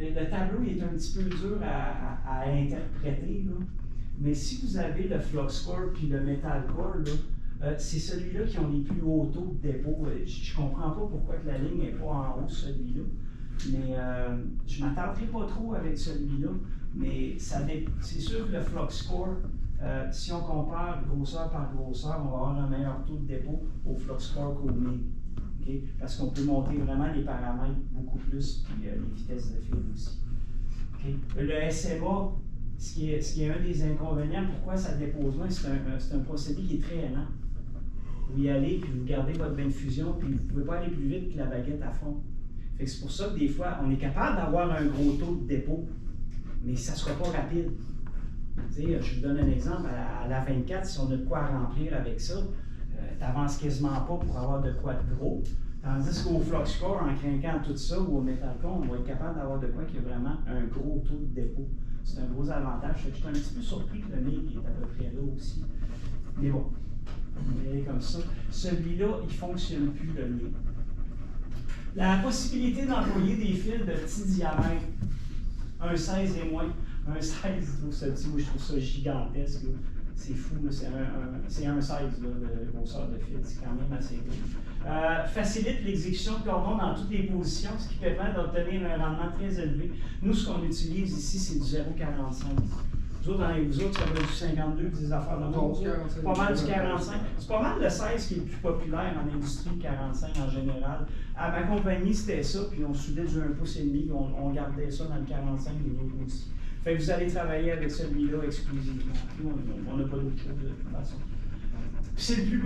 le tableau est un petit peu dur à interpréter, là. Mais si vous avez le FluxCore puis le MetalCore, c'est celui-là qui ont les plus hauts taux de dépôt. Je ne comprends pas pourquoi que la ligne n'est pas en haut, celui-là. Mais je ne m'attarderai pas trop avec celui-là. Mais c'est sûr que le FluxCore, si on compare grosseur par grosseur, on va avoir un meilleur taux de dépôt au FluxCore qu'au MIG. Okay? Parce qu'on peut monter vraiment les paramètres beaucoup plus, puis les vitesses de fil aussi. Okay? Le SMA, ce qui est un des inconvénients, pourquoi ça dépose loin, c'est un procédé qui est très lent. Vous y allez, puis vous gardez votre bain de fusion, puis vous ne pouvez pas aller plus vite que la baguette à fond. Fait que c'est pour ça que des fois, on est capable d'avoir un gros taux de dépôt, mais ça ne sera pas rapide. Je vous donne un exemple, à la 24, si on a de quoi remplir avec ça, tu n'avances quasiment pas pour avoir de quoi de gros. Tandis qu'au FluxCore, en craquant tout ça, ou au MetalCore, on va être capable d'avoir de quoi qui a vraiment un gros taux de dépôt. C'est un gros avantage. Je suis un petit peu surpris que le MIG est à peu près là aussi. Mais bon, on va aller comme ça. Celui-là, il ne fonctionne plus, le MIG. La possibilité d'employer des fils de petit diamètre, un 16 et moins. Un 16, je trouve ça petit, moi je trouve ça gigantesque. C'est fou, c'est un 16 là, de grosseur de fil, c'est quand même assez gros. Facilite l'exécution de cordons dans toutes les positions, ce qui permet d'obtenir un rendement très élevé. Nous, ce qu'on utilise ici, c'est du 0,45. Vous autres, ça va du 52, des affaires de monde. C'est pas mal du 45. C'est pas mal le 16 qui est le plus populaire en industrie, le 45 en général. À ma compagnie, c'était ça, puis on soudait du 1,5 pouce, on gardait ça dans le 45 et l'autre aussi. Fait que vous allez travailler avec celui-là exclusivement. On n'a pas d'autre chose de toute façon. C'est le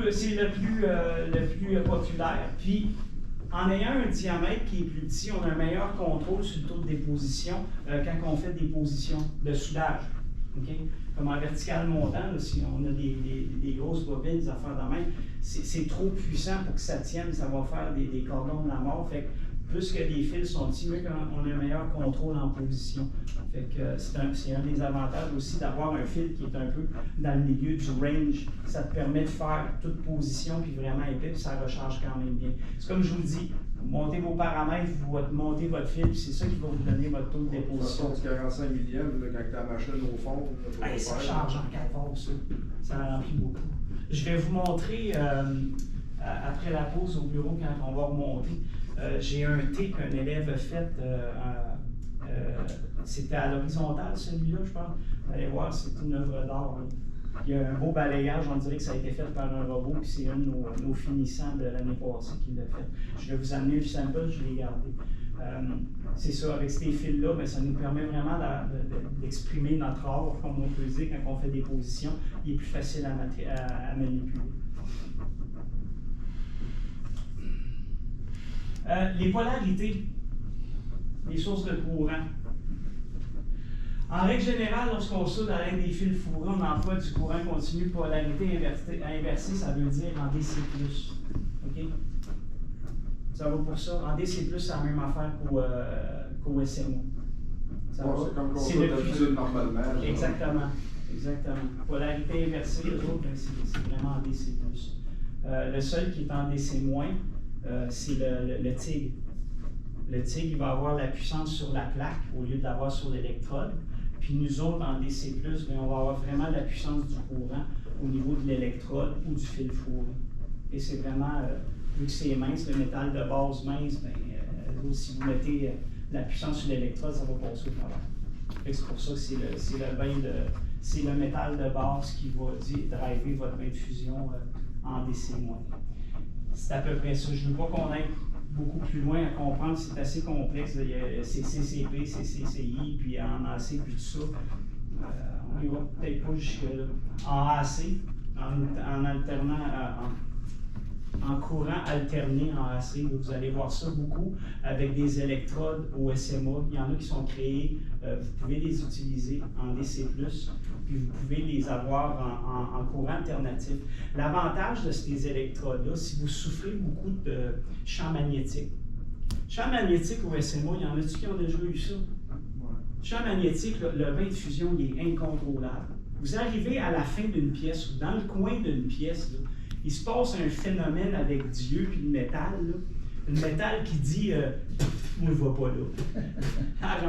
plus populaire. Puis, en ayant un diamètre qui est plus petit, on a un meilleur contrôle sur le taux de déposition quand on fait des positions de soudage. Okay? Comme en vertical montant, là, si on a des grosses bobines, des affaires de même, c'est trop puissant pour que ça tienne, ça va faire des cordons de la mort. Fait que plus que les fils sont petits, mieux qu'on a un meilleur contrôle en position. Fait que c'est un des avantages aussi d'avoir un fil qui est un peu dans le milieu du range. Ça te permet de faire toute position puis vraiment épais, puis ça recharge quand même bien. C'est comme je vous dis, vous montez vos paramètres, vous montez votre fil, puis c'est ça qui va vous donner votre taux de déposition. Du 45 millième, quand tu as la machine au fond. Ça charge en 4 heures, ça. Ça remplit beaucoup. Je vais vous montrer après la pause au bureau quand on va remonter. J'ai un T qu'un élève a fait, c'était à l'horizontale celui-là, je pense. Vous allez voir, c'est une œuvre d'art. Il y a un beau balayage, on dirait que ça a été fait par un robot, puis c'est un de nos finissants de l'année passée qui l'a fait. Je vais vous amener le sample, je l'ai gardé. C'est ça, avec ces fils-là, ça nous permet vraiment d'exprimer notre art, comme on peut dire, quand on fait des positions. Il est plus facile à manipuler. Les polarités, les sources de courant. En règle générale, lorsqu'on soude à l'aide des fils fourrés, on emploie du courant continu. Polarité inversée, ça veut dire en DC+. OK? Ça va pour ça. En DC+, c'est la même affaire qu'au SMA. C'est le plus normalement. Exactement. Polarité inversée, les autres, c'est vraiment en DC+. Le seul qui est en DC-, c'est le TIG. Le TIG, il va avoir la puissance sur la plaque au lieu de l'avoir sur l'électrode. Puis nous autres, en DC+, on va avoir vraiment la puissance du courant au niveau de l'électrode ou du fil fourré. Et c'est vraiment, vu que c'est mince, le métal de base mince, si vous mettez la puissance sur l'électrode, ça va passer au travers. C'est pour ça que c'est le métal de base qui va driver votre bain de fusion en DC-. C'est à peu près ça. Je ne veux pas qu'on aille beaucoup plus loin à comprendre, c'est assez complexe. Il y a CCCP, CCCI, puis en AC, puis tout ça. On n'y va peut-être pas jusque-là. En AC, en alternant, en courant alterné en AC, vous allez voir ça beaucoup avec des électrodes au SMA. Il y en a qui sont créés, vous pouvez les utiliser en DC+, puis vous pouvez les avoir en courant alternatif. L'avantage de ces électrodes-là, si vous souffrez beaucoup de champ magnétique au SMA, il y en a-tu qui ont déjà eu ça? Champ magnétique, le bain de fusion, il est incontrôlable. Vous arrivez à la fin d'une pièce ou dans le coin d'une pièce, là, il se passe un phénomène avec Dieu puis le métal. Là. Le métal qui dit « moi, je ne vais pas là ».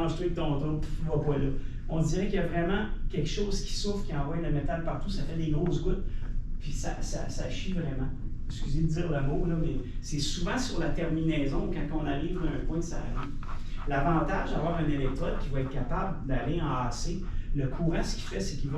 arrange-toi avec ton trou, va pas là. On dirait qu'il y a vraiment quelque chose qui souffle, qui envoie le métal partout, ça fait des grosses gouttes, puis ça chie vraiment. Excusez de dire le mot, là, mais c'est souvent sur la terminaison, quand on arrive à un point, ça arrive. L'avantage d'avoir un électrode qui va être capable d'aller en AC, le courant, ce qu'il fait, c'est qu'il va